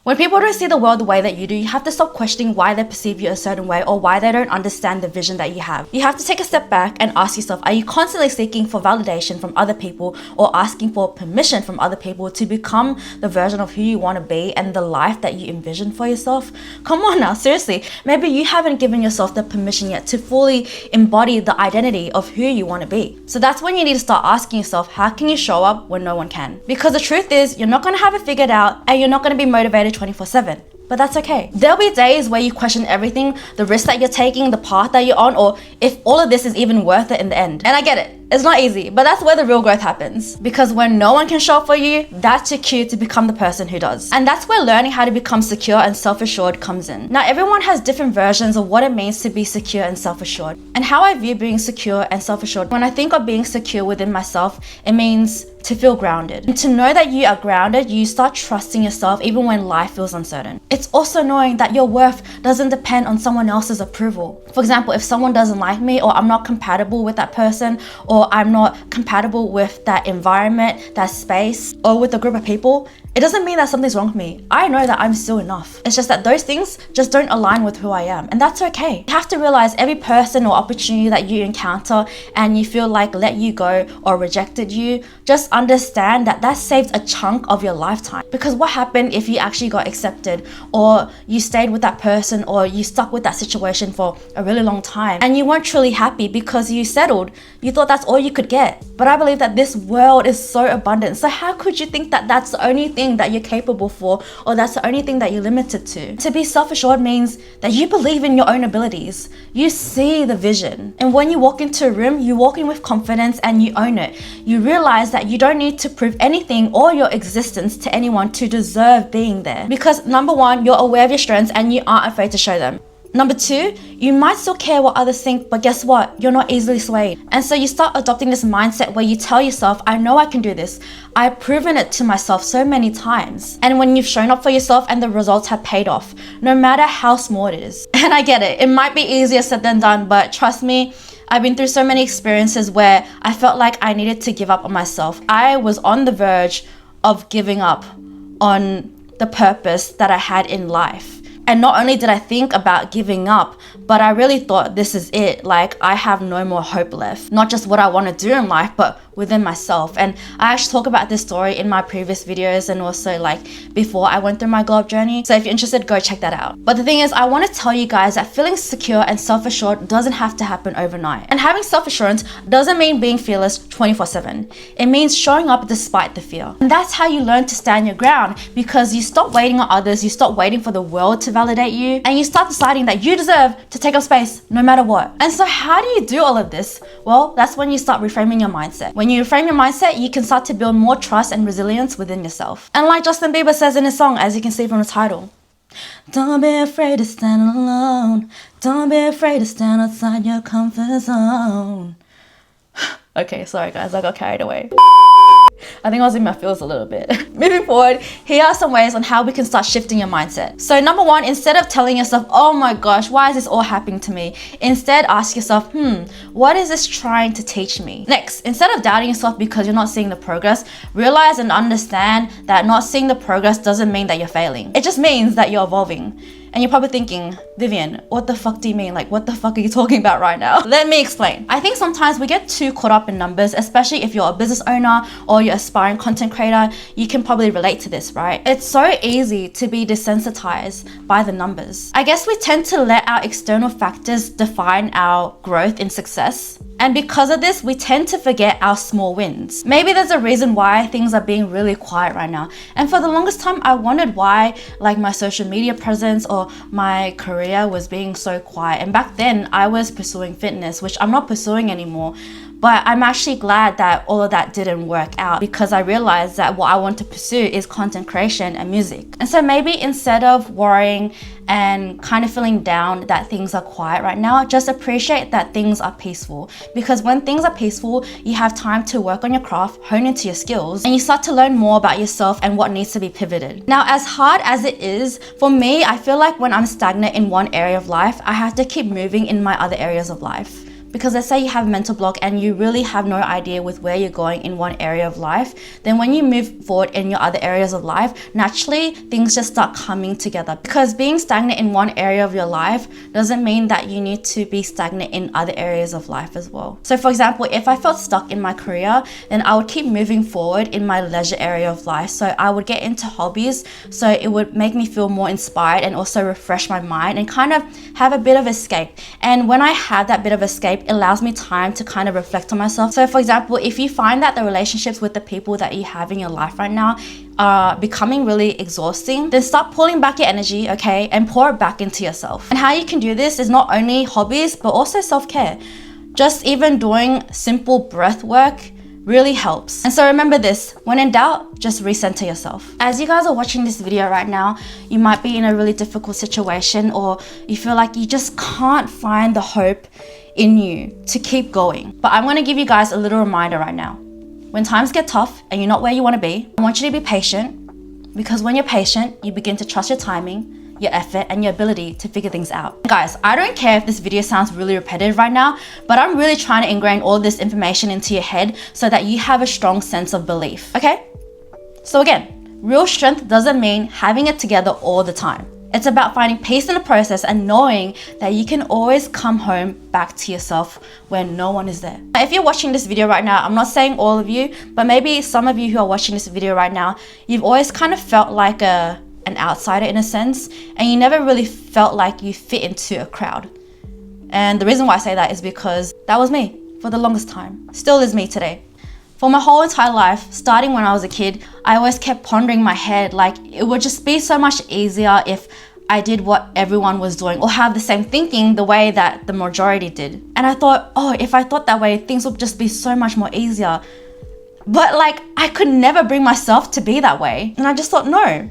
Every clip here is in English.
When people don't see the world the way that you do, you have to stop questioning why they perceive you a certain way or why they don't understand the vision that you have. You have to take a step back and ask yourself, are you constantly seeking for validation from other people or asking for permission from other people to become the version of who you want to be and the life that you envision for yourself? Come on now, seriously. Maybe you haven't given yourself the permission yet to fully embody the identity of who you want to be. So that's when you need to start asking yourself, how can you show up when no one can? Because the truth is, you're not going to have it figured out and you're not going to be motivated 24/7. But that's okay. There'll be days where you question everything, the risk that you're taking, the path that you're on, or if all of this is even worth it in the end. And I get it. It's not easy, but that's where the real growth happens. Because when no one can show up for you, that's your cue to become the person who does. And that's where learning how to become secure and self-assured comes in. Now, everyone has different versions of what it means to be secure and self-assured. And how I view being secure and self-assured, when I think of being secure within myself, it means to feel grounded. And to know that you are grounded, you start trusting yourself even when life feels uncertain. It's also knowing that your worth doesn't depend on someone else's approval. For example, if someone doesn't like me, or I'm not compatible with that person, or I'm not compatible with that environment, that space, or with a group of people, it doesn't mean that something's wrong with me. I know that I'm still enough. It's just that those things just don't align with who I am. And that's okay. You have to realize every person or opportunity that you encounter and you feel like let you go or rejected you, just understand that that saved a chunk of your lifetime. Because what happened if you actually got accepted, or you stayed with that person, or you stuck with that situation for a really long time and you weren't truly happy because you settled? You thought that's all you could get. But I believe that this world is so abundant. So how could you think that that's the only thing that you're capable for, or that's the only thing that you're limited to? To be self-assured means that you believe in your own abilities. You see the vision. And when you walk into a room, you walk in with confidence and you own it. You realize that you don't need to prove anything or your existence to anyone to deserve being there. Because number one, you're aware of your strengths and you aren't afraid to show them. Number two, you might still care what others think, but guess what? You're not easily swayed. And so you start adopting this mindset where you tell yourself, I know I can do this. I've proven it to myself so many times. And when you've shown up for yourself and the results have paid off, no matter how small it is. And I get it. It might be easier said than done, but trust me, I've been through so many experiences where I felt like I needed to give up on myself. I was on the verge of giving up on the purpose that I had in life. And not only did I think about giving up, but I really thought this is it. Like, I have no more hope left. Not just what I want to do in life, but within myself. And I actually talk about this story in my previous videos and also like before I went through my glow up journey. So if you're interested, go check that out. But the thing is, I want to tell you guys that feeling secure and self-assured doesn't have to happen overnight. And having self-assurance doesn't mean being fearless 24/7. It means showing up despite the fear. And that's how you learn to stand your ground, because you stop waiting on others, you stop waiting for the world to validate you, and you start deciding that you deserve to take up space no matter what. And so how do you do all of this? Well, that's when you start reframing your mindset. When you reframe your mindset, you can start to build more trust and resilience within yourself. And like Justin Bieber says in his song, as you can see from the title, don't be afraid to stand alone. Don't be afraid to stand outside your comfort zone. Okay, sorry guys, I got carried away. I think I was in my feels a little bit. Moving forward, here are some ways on how we can start shifting your mindset. So number one, instead of telling yourself, oh my gosh, why is this all happening to me? Instead, ask yourself, what is this trying to teach me? Next, instead of doubting yourself because you're not seeing the progress, realize and understand that not seeing the progress doesn't mean that you're failing. It just means that you're evolving. And you're probably thinking, Vivian, what the fuck do you mean? Like, what the fuck are you talking about right now? Let me explain. I think sometimes we get too caught up in numbers, especially if you're a business owner or you're aspiring content creator. You can probably relate to this, right? It's so easy to be desensitized by the numbers. I guess we tend to let our external factors define our growth in success. And because of this, we tend to forget our small wins. Maybe there's a reason why things are being really quiet right now. And for the longest time, I wondered why like my social media presence or my career was being so quiet. And back then I was pursuing fitness, which I'm not pursuing anymore. But I'm actually glad that all of that didn't work out, because I realized that what I want to pursue is content creation and music. And so maybe instead of worrying and kind of feeling down that things are quiet right now, just appreciate that things are peaceful. Because when things are peaceful, you have time to work on your craft, hone into your skills, and you start to learn more about yourself and what needs to be pivoted. Now, as hard as it is, for me, I feel like when I'm stagnant in one area of life, I have to keep moving in my other areas of life. Because let's say you have a mental block and you really have no idea with where you're going in one area of life, then when you move forward in your other areas of life, naturally things just start coming together. Because being stagnant in one area of your life doesn't mean that you need to be stagnant in other areas of life as well. So for example, if I felt stuck in my career, then I would keep moving forward in my leisure area of life. So I would get into hobbies, so it would make me feel more inspired and also refresh my mind and kind of have a bit of escape. And when I have that bit of escape, it allows me time to kind of reflect on myself. So for example, if you find that the relationships with the people that you have in your life right now are becoming really exhausting, then start pulling back your energy, okay, and pour it back into yourself. And how you can do this is not only hobbies, but also self-care. Just even doing simple breath work really helps. And so remember this, when in doubt, just recenter yourself. As you guys are watching this video right now, you might be in a really difficult situation, or you feel like you just can't find the hope in you to keep going. But I'm gonna give you guys a little reminder right now. When times get tough and you're not where you wanna be, I want you to be patient, because when you're patient, you begin to trust your timing, your effort, and your ability to figure things out. Guys, I don't care if this video sounds really repetitive right now, but I'm really trying to ingrain all this information into your head so that you have a strong sense of belief, okay? So again, real strength doesn't mean having it together all the time. It's about finding peace in the process and knowing that you can always come home back to yourself when no one is there. If you're watching this video right now, I'm not saying all of you, but maybe some of you who are watching this video right now, you've always kind of felt like an outsider in a sense, and you never really felt like you fit into a crowd. And the reason why I say that is because that was me for the longest time. Still is me today. For my whole entire life, starting when I was a kid, I always kept pondering in my head, like it would just be so much easier if I did what everyone was doing, or have the same thinking the way that the majority did. And I thought, oh, if I thought that way, things would just be so much more easier. But like, I could never bring myself to be that way. And I just thought, no,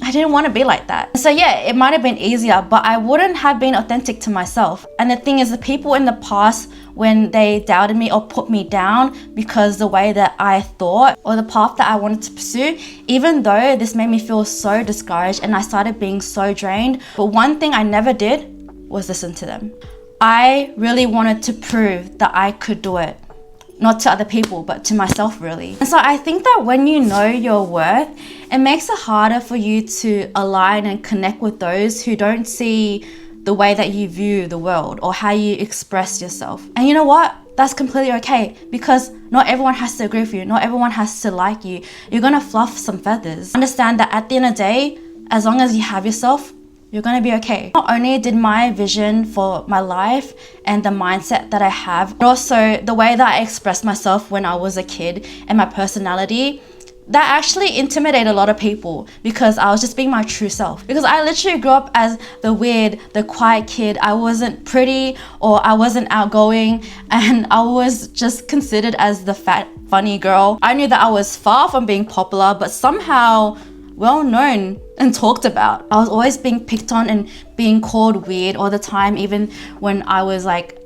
I didn't want to be like that. So yeah, it might have been easier, but I wouldn't have been authentic to myself. And the thing is, the people in the past, when they doubted me or put me down because the way that I thought or the path that I wanted to pursue, even though this made me feel so discouraged and I started being so drained, but one thing I never did was listen to them. I really wanted to prove that I could do it. Not to other people, but to myself really. And so I think that when you know your worth, it makes it harder for you to align and connect with those who don't see the way that you view the world or how you express yourself. And you know what? That's completely okay, because not everyone has to agree with you. Not everyone has to like you. You're gonna fluff some feathers. Understand that at the end of the day, as long as you have yourself, you're gonna be okay. Not only did my vision for my life and the mindset that I have, but also the way that I expressed myself when I was a kid and my personality, that actually intimidated a lot of people, because I was just being my true self. Because I literally grew up as the weird, the quiet kid. I wasn't pretty, or I wasn't outgoing, and I was just considered as the fat, funny girl. I knew that I was far from being popular, but somehow well known and talked about. I was always being picked on and being called weird all the time. Even when I was like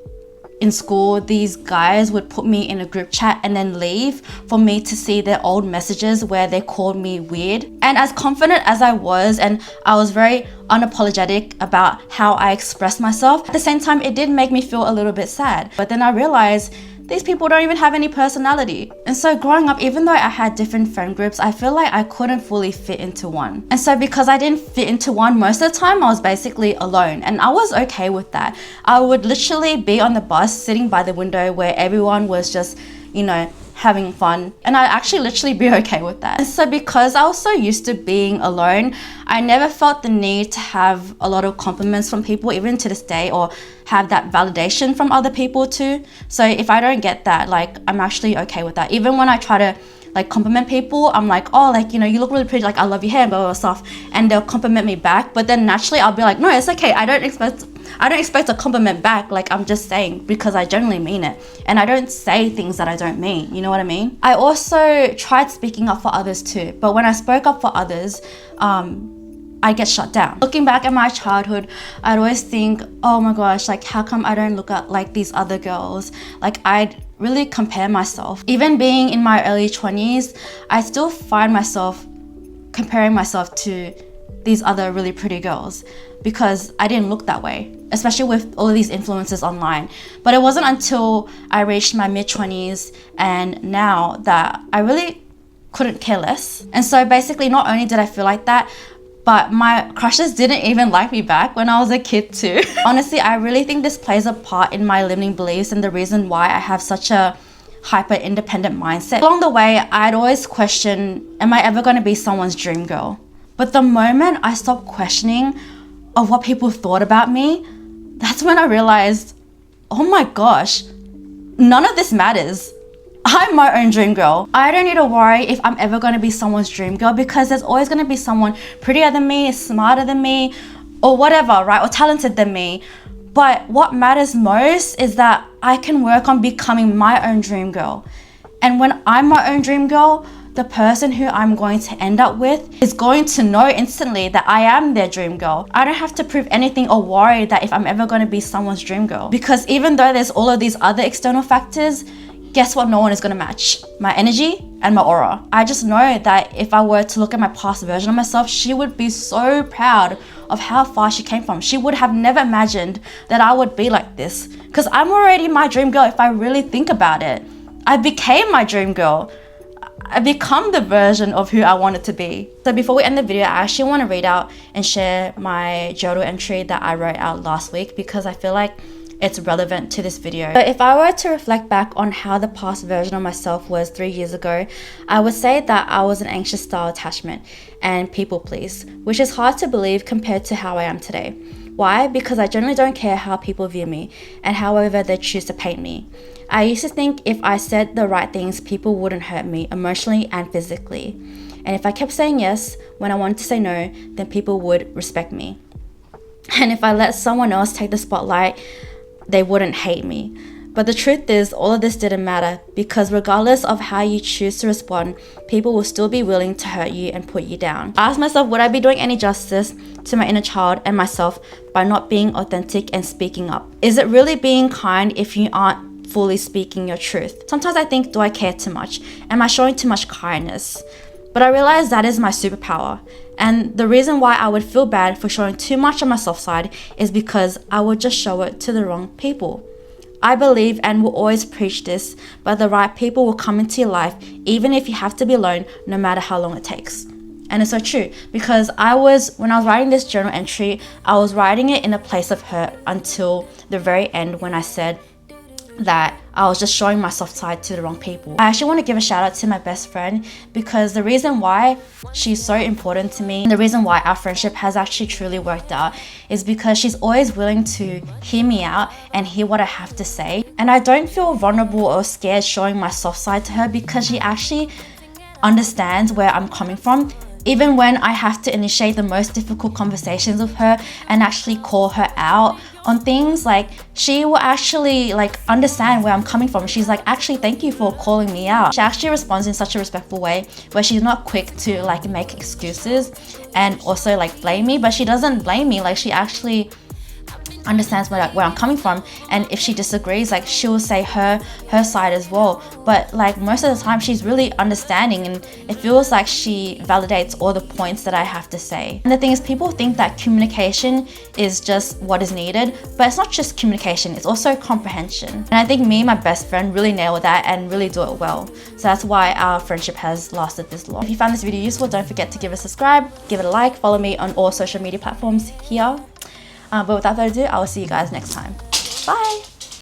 in school, these guys would put me in a group chat and then leave for me to see their old messages where they called me weird. And as confident as I was, and I was very unapologetic about how I expressed myself, at the same time it did make me feel a little bit sad. But then I realized these people don't even have any personality. And so growing up, even though I had different friend groups, I feel like I couldn't fully fit into one. And so because I didn't fit into one, most of the time I was basically alone, and I was okay with that. I would literally be on the bus sitting by the window where everyone was just, you know, having fun, and I'd actually literally be okay with that. And so because I was so used to being alone, I never felt the need to have a lot of compliments from people, even to this day, or have that validation from other people too. So if I don't get that, like, I'm actually okay with that. Even when I try to like compliment people, I'm like, oh, like, you know, you look really pretty, like, I love your hair, blah, blah, blah stuff, and they'll compliment me back. But then naturally I'll be like, no, it's okay, I don't expect a compliment back. Like, I'm just saying, because I genuinely mean it, and I don't say things that I don't mean, you know what I mean? I also tried speaking up for others too, but when I spoke up for others, I get shut down. Looking back at my childhood, I'd always think, oh my gosh, like, how come I don't look at like these other girls? Like, I'd really compare myself. Even being in my early 20s, I still find myself comparing myself to these other really pretty girls because I didn't look that way, especially with all of these influences online. But it wasn't until I reached my mid-20s and now that I really couldn't care less. And so basically, not only did I feel like that, but my crushes didn't even like me back when I was a kid too. Honestly, I really think this plays a part in my limiting beliefs and the reason why I have such a hyper independent mindset. Along the way, I'd always question, am I ever going to be someone's dream girl? But the moment I stopped questioning of what people thought about me, that's when I realized, oh my gosh, none of this matters. I'm my own dream girl. I don't need to worry if I'm ever going to be someone's dream girl because there's always going to be someone prettier than me, smarter than me, or whatever, right? Or talented than me. But what matters most is that I can work on becoming my own dream girl. And when I'm my own dream girl, the person who I'm going to end up with is going to know instantly that I am their dream girl. I don't have to prove anything or worry that if I'm ever going to be someone's dream girl. Because even though there's all of these other external factors, guess what no one is going to match? My energy and my aura. I just know that if I were to look at my past version of myself, she would be so proud of how far she came from. She would have never imagined that I would be like this. Because I'm already my dream girl if I really think about it. I became my dream girl. I become the version of who I wanted to be. So before we end the video, I actually want to read out and share my journal entry that I wrote out last week because I feel like it's relevant to this video. But if I were to reflect back on how the past version of myself was 3 years ago, I would say that I was an anxious style attachment and people please, which is hard to believe compared to how I am today. Why? Because I generally don't care how people view me and however they choose to paint me. I used to think if I said the right things, people wouldn't hurt me emotionally and physically. And if I kept saying yes when I wanted to say no, then people would respect me. And if I let someone else take the spotlight, they wouldn't hate me. But the truth is, all of this didn't matter because regardless of how you choose to respond, people will still be willing to hurt you and put you down. I asked myself, would I be doing any justice to my inner child and myself by not being authentic and speaking up? Is it really being kind if you aren't fully speaking your truth? Sometimes I think, do I care too much? Am I showing too much kindness? But I realized that is my superpower. And the reason why I would feel bad for showing too much on my soft side is because I would just show it to the wrong people. I believe and will always preach this, but the right people will come into your life even if you have to be alone, no matter how long it takes. And it's so true because when I was writing this journal entry, I was writing it in a place of hurt until the very end when I said that I was just showing my soft side to the wrong people. I actually want to give a shout out to my best friend because the reason why she's so important to me and the reason why our friendship has actually truly worked out is because she's always willing to hear me out and hear what I have to say. And I don't feel vulnerable or scared showing my soft side to her because she actually understands where I'm coming from. Even when I have to initiate the most difficult conversations with her and actually call her out on things, like she will actually understand where I'm coming from. She's like, actually, thank you for calling me out. She actually responds in such a respectful way where she's not quick to make excuses and also blame me, but she doesn't blame me. She actually understands where I'm coming from, and if she disagrees, she'll say her side as well. But most of the time she's really understanding and it feels like she validates all the points that I have to say. And the thing is, people think that communication is just what is needed, but it's not just communication, it's also comprehension. And I think me and my best friend really nail that and really do it well. So that's why our friendship has lasted this long. If you found this video useful, don't forget to give it a subscribe, give it a like, follow me on all social media platforms here. But without further ado, I will see you guys next time. Bye!